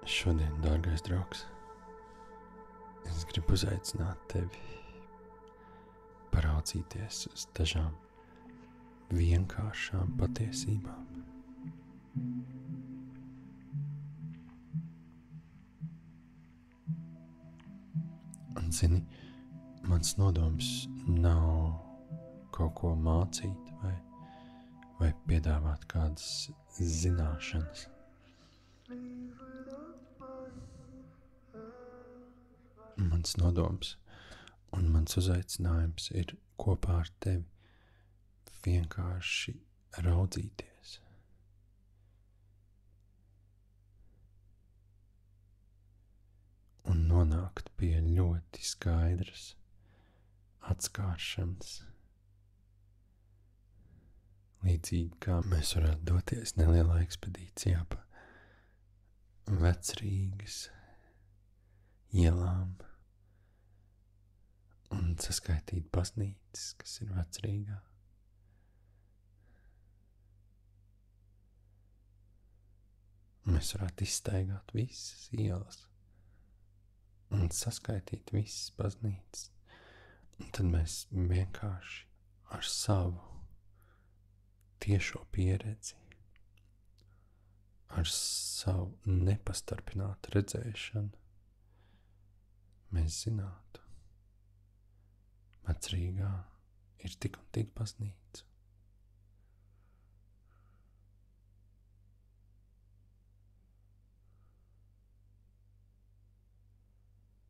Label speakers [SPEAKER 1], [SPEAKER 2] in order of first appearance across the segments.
[SPEAKER 1] Šodien, dārgais draugs, es gribu uzaicināt tevi paraudzīties uz dažām vienkāršām patiesībām. Un zini, mans nodoms nav kaut ko mācīt vai piedāvāt kādas zināšanas. Mans nodoms un mans uzaicinājums ir kopā ar tevi vienkārši raudzīties. Un nonākt pie ļoti skaidras atskāršanas. Līdzīgi kā mēs varētu doties nelielā ekspedīcijā pa Vecrīgas ielām un saskaitīt baznīcas, kas ir Vecrīgā. Mēs varētu izstaigāt visas ielas un saskaitīt visas baznīcas. Un tad mēs vienkārši ar savu tiešo pieredzi, ar savu nepastarpinātu redzēšanu, mēs zinātu, Vecrīgā ir tik un tik baznīca.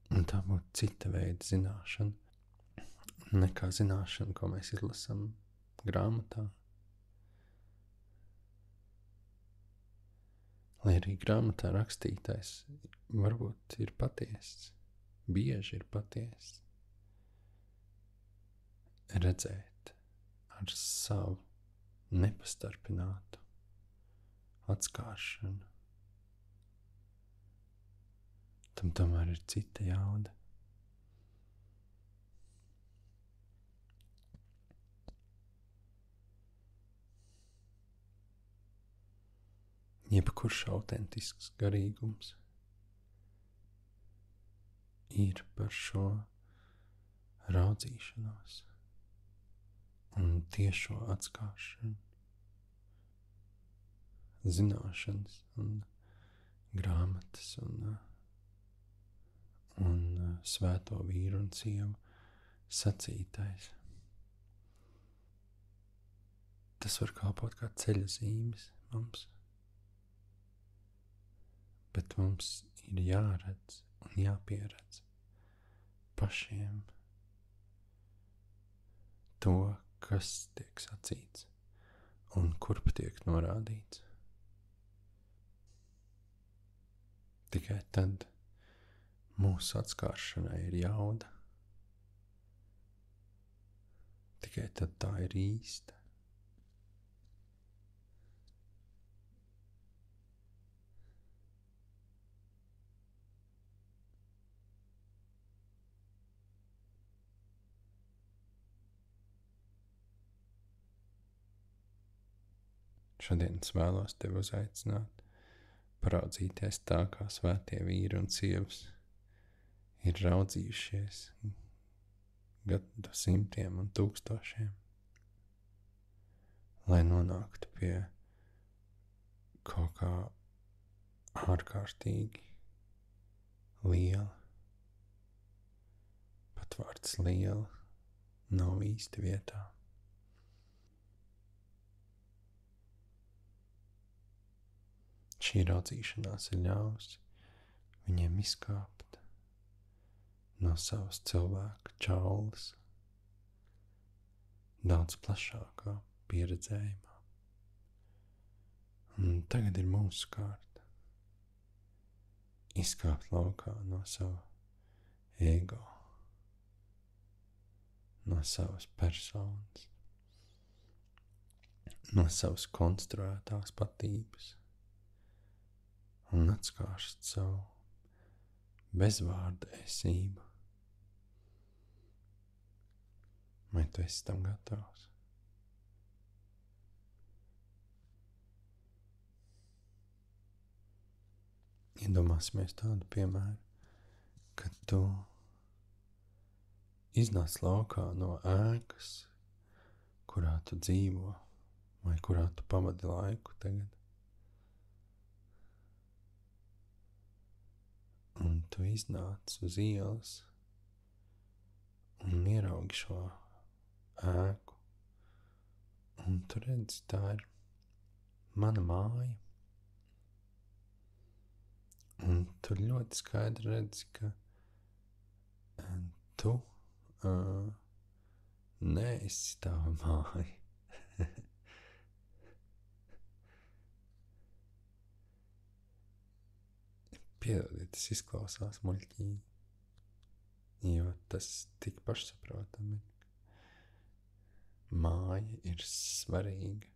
[SPEAKER 1] Un tā būtu cita veida zināšana, nekā zināšana, ko mēs izlasām grāmatā. Lai arī grāmatā rakstītais varbūt ir patiesis, bieži ir patiesis. Redzēt ar savu nepastarpinātu atskāršanu. Tam tomēr ir cita jauda. Jebkurš autentisks garīgums ir par šo raudzīšanos un tiešo atskāršanu, zināšanas un grāmatas un svēto vīru un sievu sacītais. Tas var kalpot kā ceļa zīmes mums, bet mums ir jāredz un jāpieredz pašiem to, kas tiek sacīts un kurp tiek norādīts. Tikai tad mūsu atskāršanai ir jauda. Tikai tad tā ir īsta. Šodien es vēlos tevi uzaicināt, paraudzīties tā, kā svētie vīri un sievas ir raudzījušies gadu simtiem un tūkstošiem, lai nonāktu pie kaut kā ārkārtīgi liela. Pat vārds liela nav īsti vietā. Šī raudzīšanās ir ļaus viņiem izkāpt no savas cilvēka čaulas daudz plašākā pieredzējumā. Un tagad ir mūsu kārta izkāpt laukā no sava ego, no savas personas, no savas konstruētās patības un atskārst savu bezvārda esību. Vai tu esi tam gatavs? Iedomāsimies tādu piemēru, kad tu iznāc laukā no ēkas, kurā tu dzīvo, vai kurā tu pavadi laiku tagad. Un tu iznāc uz ielas un ieraugi šo ēku. Un tu redzi, tā ir mana māja. Un tu ļoti skaidri redzi, ka tu neesi tava māja. Piedodiet, tas izklausās muļķīgi, jo tas tik pašsaprotami. Māja ir svarīga,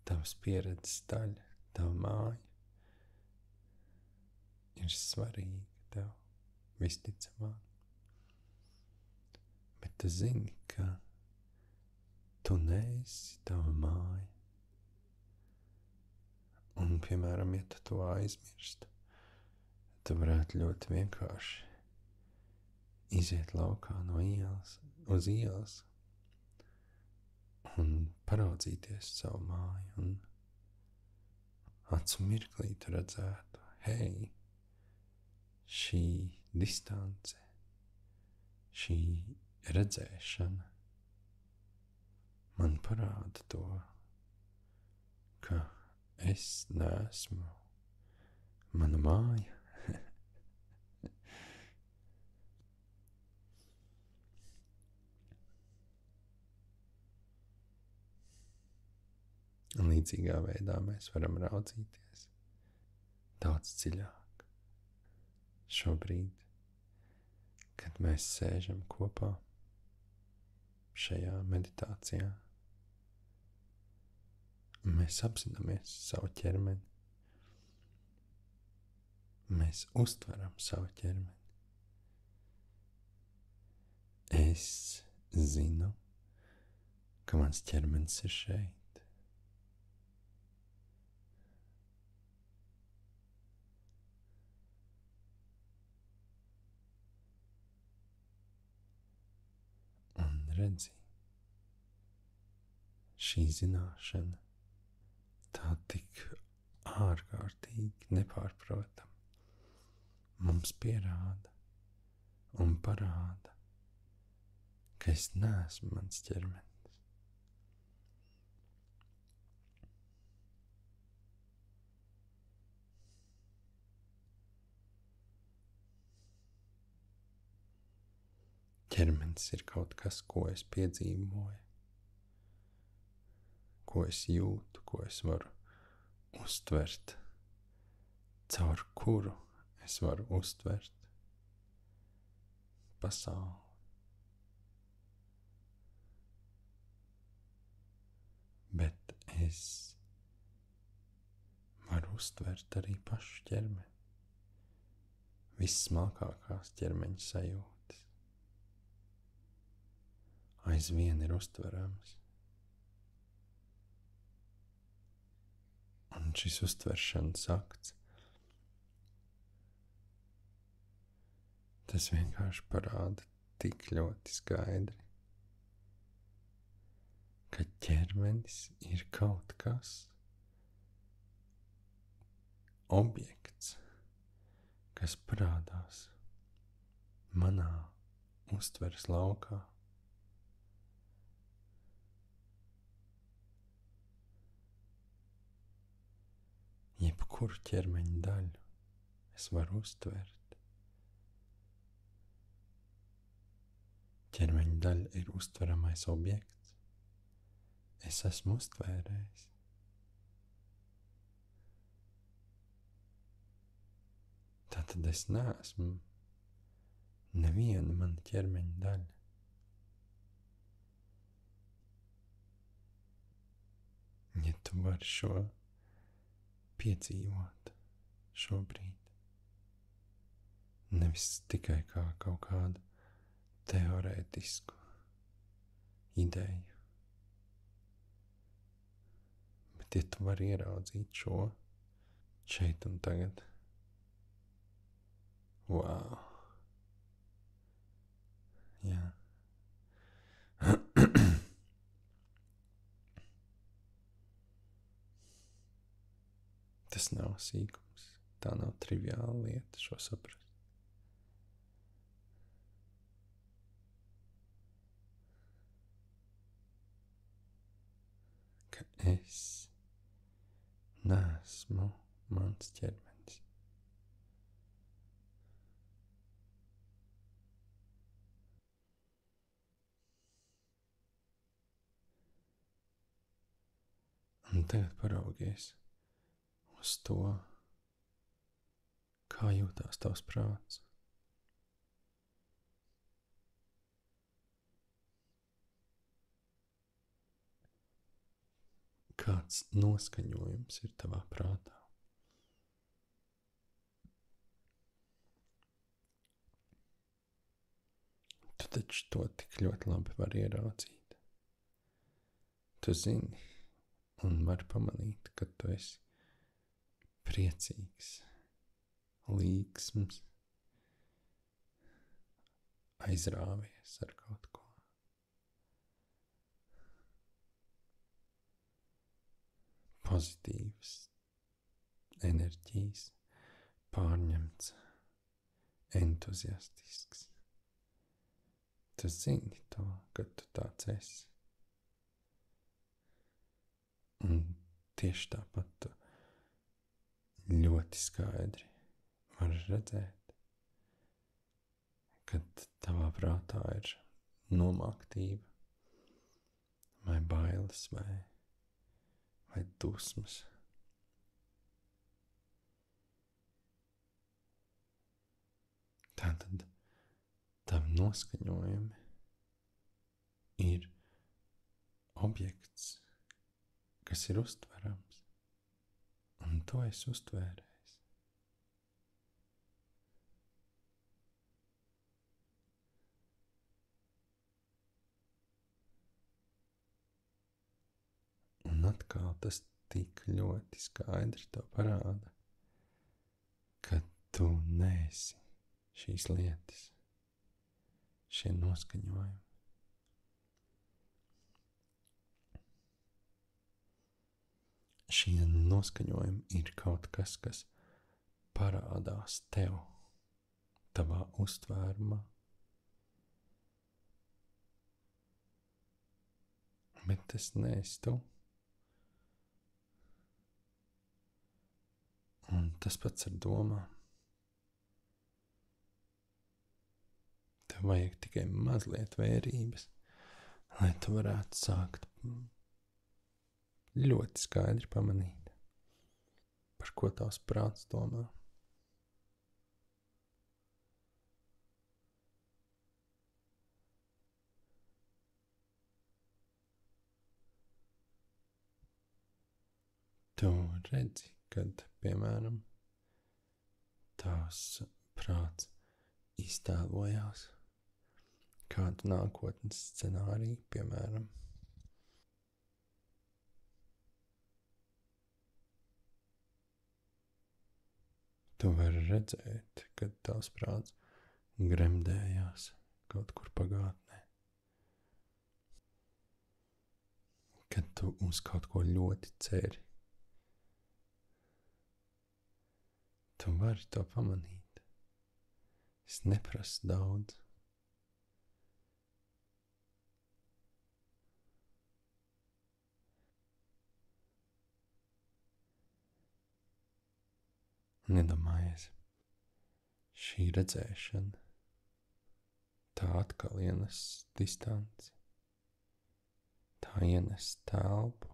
[SPEAKER 1] tavas pieredzes daļa, tava māja ir svarīga tev, visticamāk. Bet tu zini, ka tu neesi tava māja. Un, piemēram, ja tu to aizmirsti, tu varētu ļoti vienkārši iziet laukā no ielas uz ielas un paraudzīties savu māju, un acu mirklī tu redzētu, hei, šī distance, šī redzēšana man parāda to, ka es neesmu mana māja. Un līdzīgā veidā mēs varam raudzīties daudz dziļāk. Šobrīd, kad mēs sēžam kopā šajā meditācijā, mēs apzināmies savu ķermeni, mēs uztveram savu ķermeni. Es zinu, ka mans ķermenis ir šeit. Redzi, šī zināšana tā tik ārkārtīgi nepārprotama mums pierāda un parāda, ka es neesmu mans ķermenis. Ķermenis ir kaut kas, ko es piedzīvoju, ko es jūtu, ko es varu uztvert, caur kuru es varu uztvert pasauli. Bet es varu uztvert arī pašu ķermeni, vissmalkākās ķermeņa sajūtas. Aizvien ir uztverams. Un šis uztveršanas akts, tas vienkārši parāda tik ļoti skaidri, ka ķermenis ir kaut kas, objekts, kas parādās manā uztveres laukā. Jebkuru ķermeņa daļu es varu uztvert. Ķermeņa daļa ir uztveramais objekts. Es esmu uztvērējis. Tātad es neesmu neviena mana ķermeņa daļa. Ja tu vari šo piedzīvot šobrīd, nevis tikai kā kaut kādu teorētisku ideju, bet ja tu vari ieraudzīt šo šeit un tagad, Wow. Jā. Tas nav sīkums. Tā nav triviāla lieta šo saprast. Ka es neesmu mans ķermenis. Un tagad paraugies uz to, kā jūtās tavs prāts. Kāds noskaņojums ir tavā prātā? Tu taču to tik ļoti labi vari ieraudzīt. Tu zini un vari pamanīt, ka tu esi priecīgs, līgsms, aizrāvies ar kaut ko. Pozitīvs, enerģijas, pārņemts, entuziastisks. Tu zini to, ka tu tāds esi. Un tieši tāpat tu ļoti skaidri vari redzēt, kad tavā prātā ir nomāktība, vai bailes, vai dusmas. Tātad tavi noskaņojumi ir objekts, kas ir uztverams, un to es uztvērējis. Un atkal tas tik ļoti skaidri to parāda, ka tu neesi šīs lietas, šie noskaņojumi. Šie noskaņojumi ir kaut kas, kas parādās tev, tavā uztvērumā. Bet tas neesi tu. Un tas pats ar domām. Tev vajag tikai mazliet vērības, lai tu varētu sākt ļoti skaidri pamanīt, par ko tavs prāts domā. Tu redzi, kad, piemēram, tavs prāts iztēlojās kādu nākotnes scenāriju, piemēram. Tu vari redzēt, kad tavs prāts gremdējās kaut kur pagātnē. Kad tu uz kaut ko ļoti ceri. Tu vari to pamanīt. Es neprasu daudz. Nedomājies, šī redzēšana, tā atkal ienes distanci, tā ienes telpu,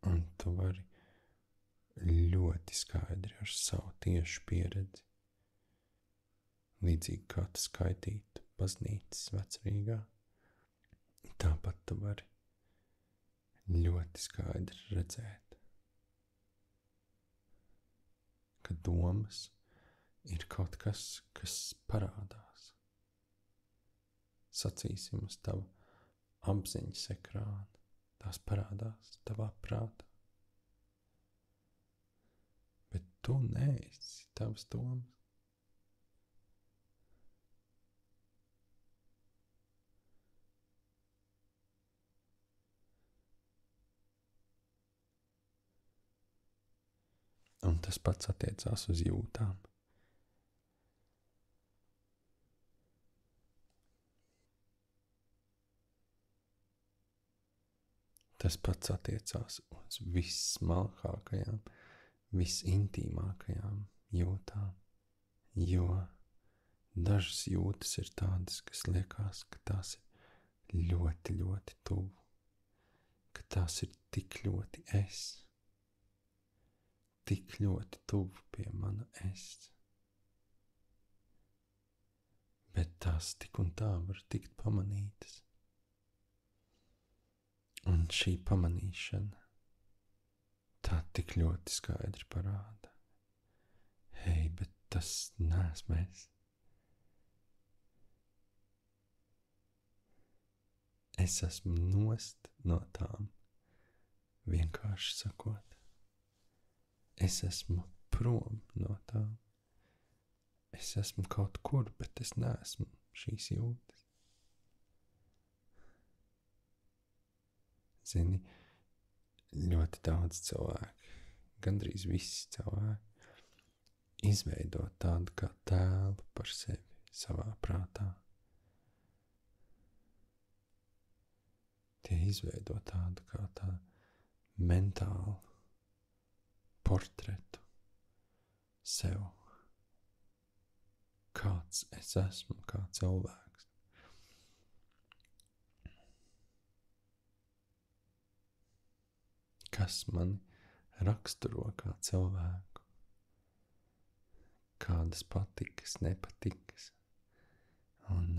[SPEAKER 1] un tu vari ļoti skaidri ar savu tiešu pieredzi, līdzīgi kā tu skaitītu baznīcas vecrīgā, tāpat tu vari ļoti skaidri redzēt, ka domas ir kaut kas, kas parādās. Sacīsim uz tava apziņas ekrāna, tās parādās tavā prātā. Bet tu neesi tavs domas. Un tas pats attiecās uz jūtām. Tas pats attiecās uz vissmalkākajām, visintīmākajām jūtām, jo dažas jūtas ir tādas, kas liekas, ka tās ir ļoti, ļoti tuvu, ka tās ir tik ļoti es, tik ļoti tuvu pie mana es. Bet tās tik un tā var tikt pamanītas. Un šī pamanīšana tā tik ļoti skaidri parāda. Hei, bet tas neesmu es. Es esmu nost no tām, vienkārši sakot. Es esmu prom no tām. Es esmu kaut kur, bet es neesmu šīs jūtas. Zini, ļoti daudz cilvēku, gandrīz visi cilvēki, izveido tādu kā tēlu par sevi savā prātā. Tie izveido tādu kā tādu mentālu portretu sev. Kāds es esmu, kā cilvēks. Kas mani raksturo kā cilvēku, kādas patikas, nepatikas un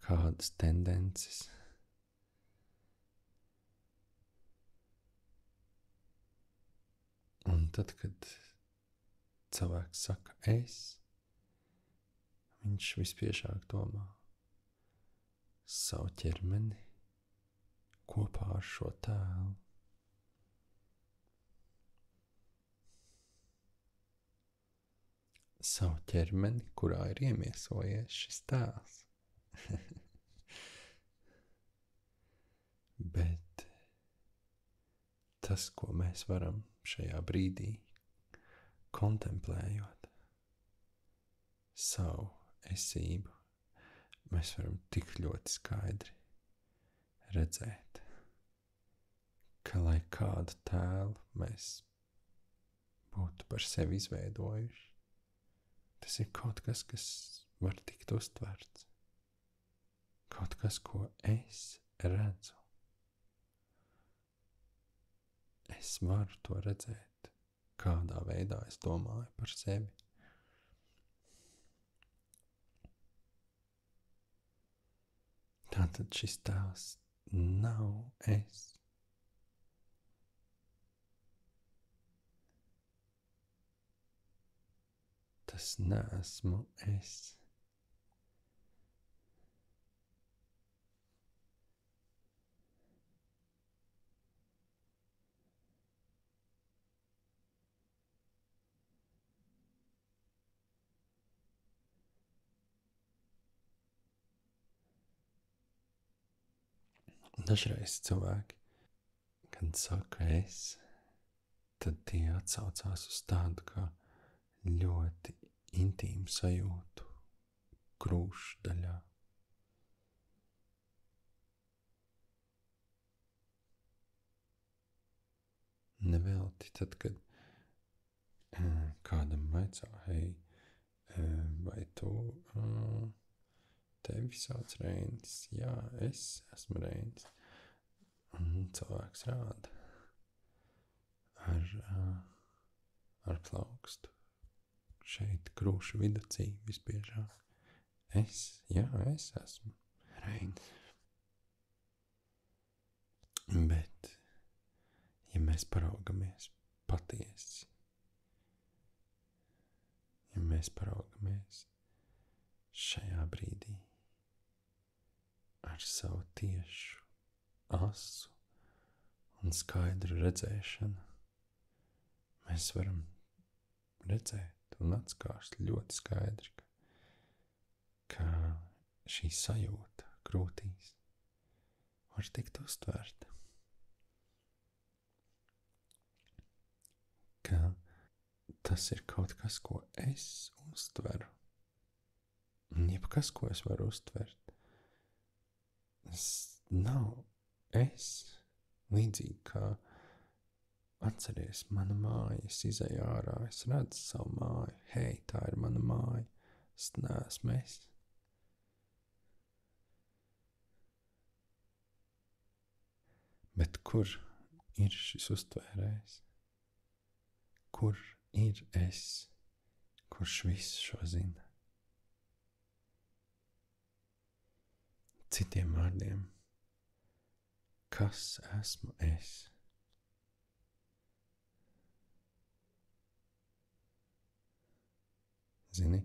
[SPEAKER 1] kādas tendences. Un tad, kad cilvēks saka es, viņš visbiežāk domā savu ķermeni kopā ar šo tēlu. Savu ķermeni, kurā ir iemiesojies šis tēls. Bet tas, ko mēs varam šajā brīdī kontemplējot savu esību, mēs varam tik ļoti skaidri redzēt, ka lai kādu tēlu mēs būtu par sevi izveidojuši, tas ir kaut kas, kas var tikt uztverts. Kaut kas, ko es redzu. Es varu to redzēt, kādā veidā es domāju par sevi. Tātad šis tēls nav es. Tas neesmu es. Dažreiz cilvēki, kad saka es, tad tie atsaucās uz tādu kā ļoti intīmu sajūtu krūšu daļā. Nevelti tad, kad kādam vaicā, hei, vai tu tevi sauc Reinis? Jā, es esmu Reinis. Un cilvēks rāda ar plaukstu. Šeit krūšu viducī visbiežāk. Es esmu Reinis. Bet, ja mēs paraugamies patiesi, ja mēs paraugamies šajā brīdī ar savu tiešu, asu un skaidru redzēšanu, mēs varam redzēt un atskārst ļoti skaidri, ka šī sajūta krūtīs var tikt uztverta. Ka tas ir kaut kas, ko es uztveru. Un jebkas, ko es varu uztvert, tas nav es. Līdzīgi kā atceries, mana māja, es izēju ārā, es redzu savu māju, hei, tā ir mana māja, es neesmu es. Bet kur ir šis uztvērējs? Kur ir es, kurš visu šo zina? Citiem vārdiem, kas esmu es? Zini,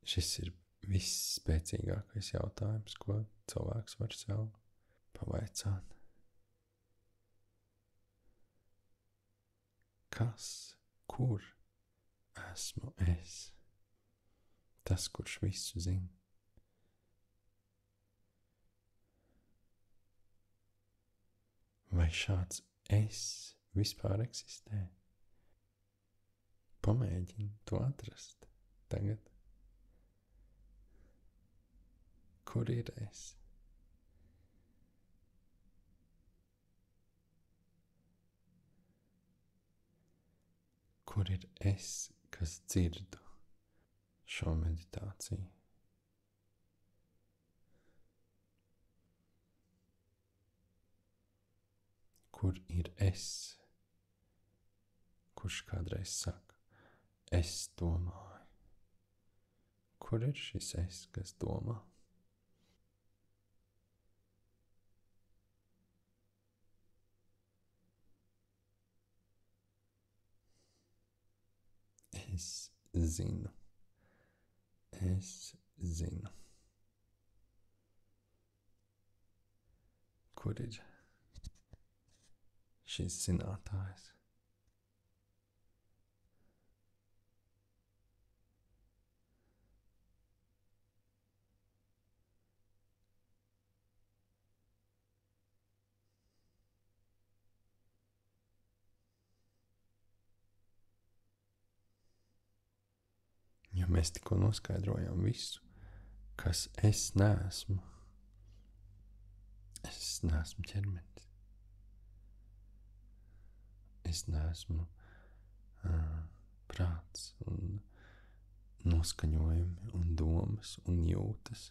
[SPEAKER 1] šis ir visspēcīgākais jautājums, ko cilvēks var sev pavaicāt. Kas, kur esmu es? Tas, kurš visu zina. Vai šāds es vispār eksistē? Pamēģini to atrast tagad. Kur ir es? Kur ir es, kas dzirdu šo meditāciju? Kur ir es, kurš kādreiz saka, es domāju? Kur ir šis es, kas domā? Es zinu. Es zinu. Kur ir šis zinātājs? Jo mēs tikko noskaidrojām visu, kas es neesmu. Es neesmu ķermenis. Es neesmu prāts un noskaņojumi un domas un jūtas,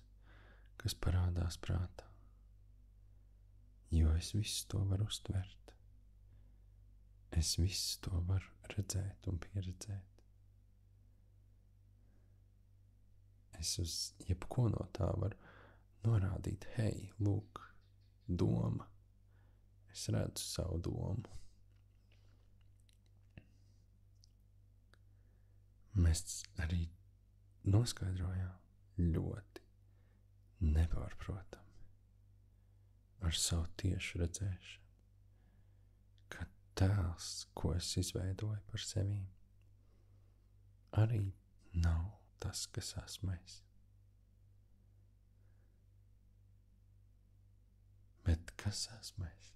[SPEAKER 1] kas parādās prātā. Jo es visu to varu uztvert. Es visu to varu redzēt un pieredzēt. Es uz jebko no tā varu norādīt, hei, lūk, doma. Es redzu savu domu. Mēs arī noskaidrojām ļoti nepārprotami ar savu tiešu redzēšanu, ka tēls, ko es izveidoju par sevi, arī nav tas, kas esmu es. Bet kas esmu es?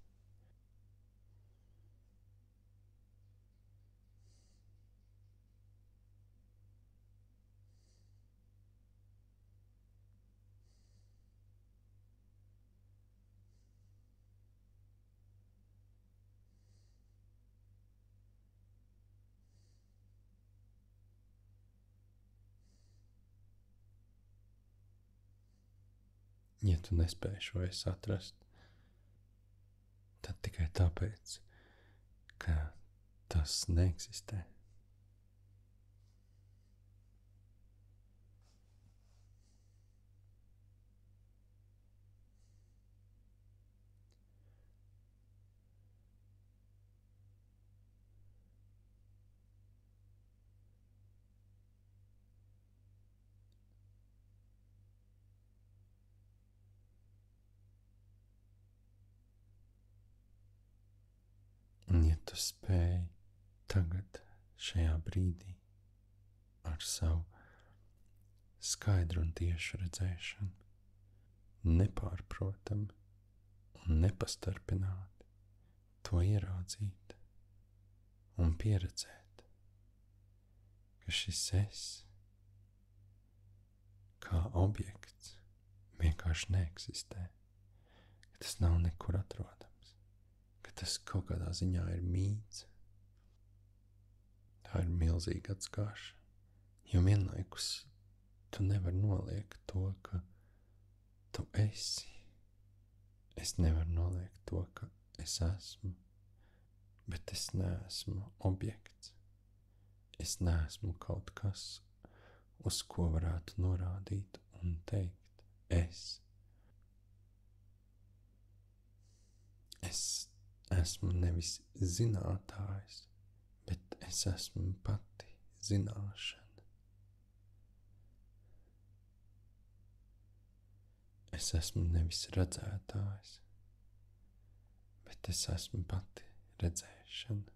[SPEAKER 1] Ja tu nespēji šo es atrast, tad tikai tāpēc, ka tas neeksistē. Un ja tu spēj tagad šajā brīdī ar savu skaidru un tiešu redzēšanu, nepārprotami un nepastarpināti to ieraudzīt un pieredzēt, ka šis es kā objekts vienkārši neeksistē, ka tas nav nekur atrodams, ka tas kaut kādā ziņā ir mīts. Tā ir milzīga atskāšana, jo vienlaikus tu nevari noliegt to, ka tu esi. Es nevaru noliegt to, ka es esmu, bet es neesmu objekts. Es neesmu kaut kas, uz ko varētu norādīt un teikt es. Es esmu nevis zinātājs, bet es esmu pati zināšana. Es esmu nevis redzētājs, bet es esmu pati redzēšana.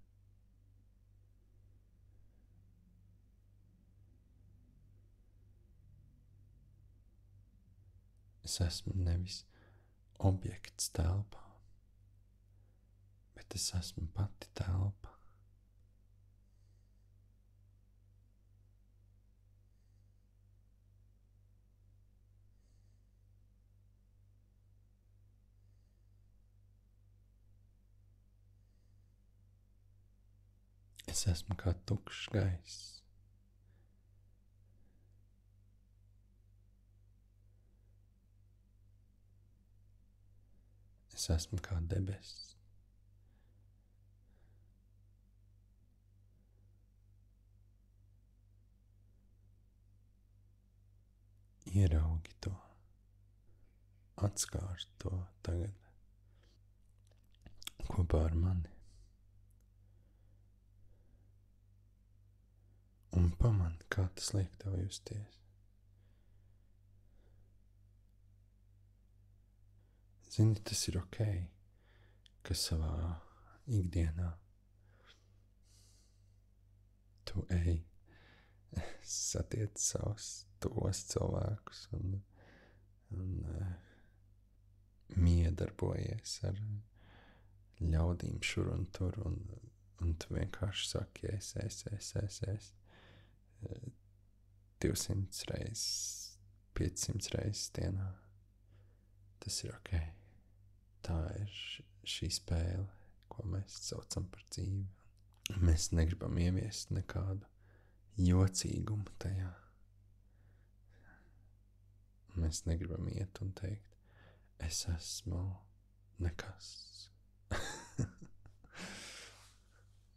[SPEAKER 1] Es esmu nevis objekts telpā, bet es esmu pati telpa. Es esmu kā tukšs gaiss. Es esmu kā debesis. Ieraugi to, atskārt to tagad kopā ar mani. Un pamani, kā tas liek tev justies. Zini, tas ir ok, ka savā ikdienā tu ej, satiec savus tos cilvēkus un miedarbojies ar ļaudīm šur un tur, un tu vienkārši saki es. 200 reizes, 500 reizes dienā. Tas ir ok. Tā ir šī spēle, ko mēs saucam par dzīvi. Mēs negribam ieviest nekādu jocīgumu tajā. Mēs negribam iet un teikt, es esmu nekas.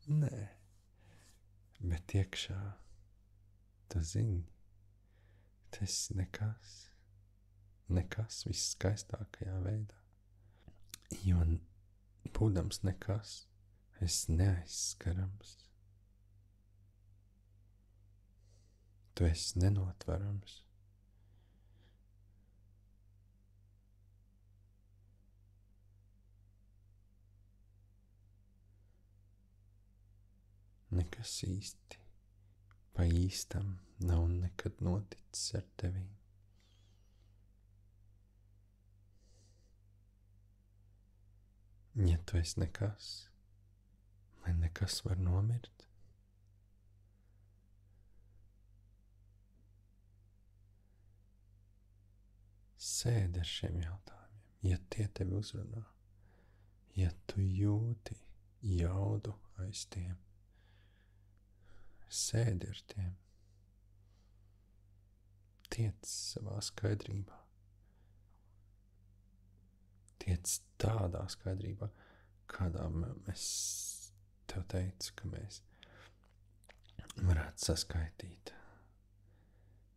[SPEAKER 1] Nē, bet iekšā tu zini, tas ir nekas viskaistākajā veidā. Jo būdams nekas, es neaizskarams. Tu esi nenotverams. Nekas īsti pa īstam nav nekad noticis ar tevi. Ja tu esi nekas, vai nekas var nomirt? Sēdi ar šiem jautājumiem, ja tie tevi uzrunā, ja tu jūti jaudu aiz tiem. Sēdi ar tiem, tiec savā skaidrībā, tiec tādā skaidrībā, kādā es tev teicu, ka mēs varētu saskaitīt.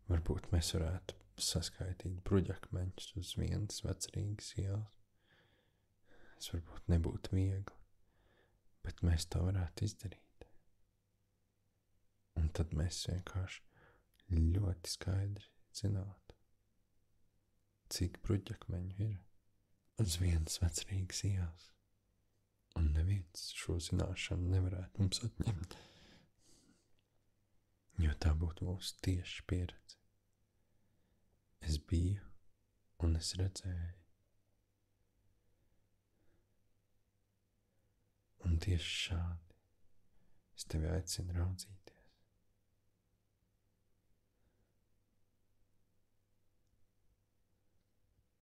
[SPEAKER 1] Varbūt mēs varētu saskaitīt bruģakmeņus uz vienas vecrīgas ielas. Tas varbūt nebūtu viegli, bet mēs to varētu izdarīt. Un tad mēs vienkārši ļoti skaidri zinātu, cik bruģakmeņu ir uz vienas vecrīgas ielas. Un neviens šo zināšanu nevarētu mums atņemt. jo tā būtu mūsu tieša pieredze. Es biju un es redzēju. Un tieši šādi es tevi aicinu raudzīties.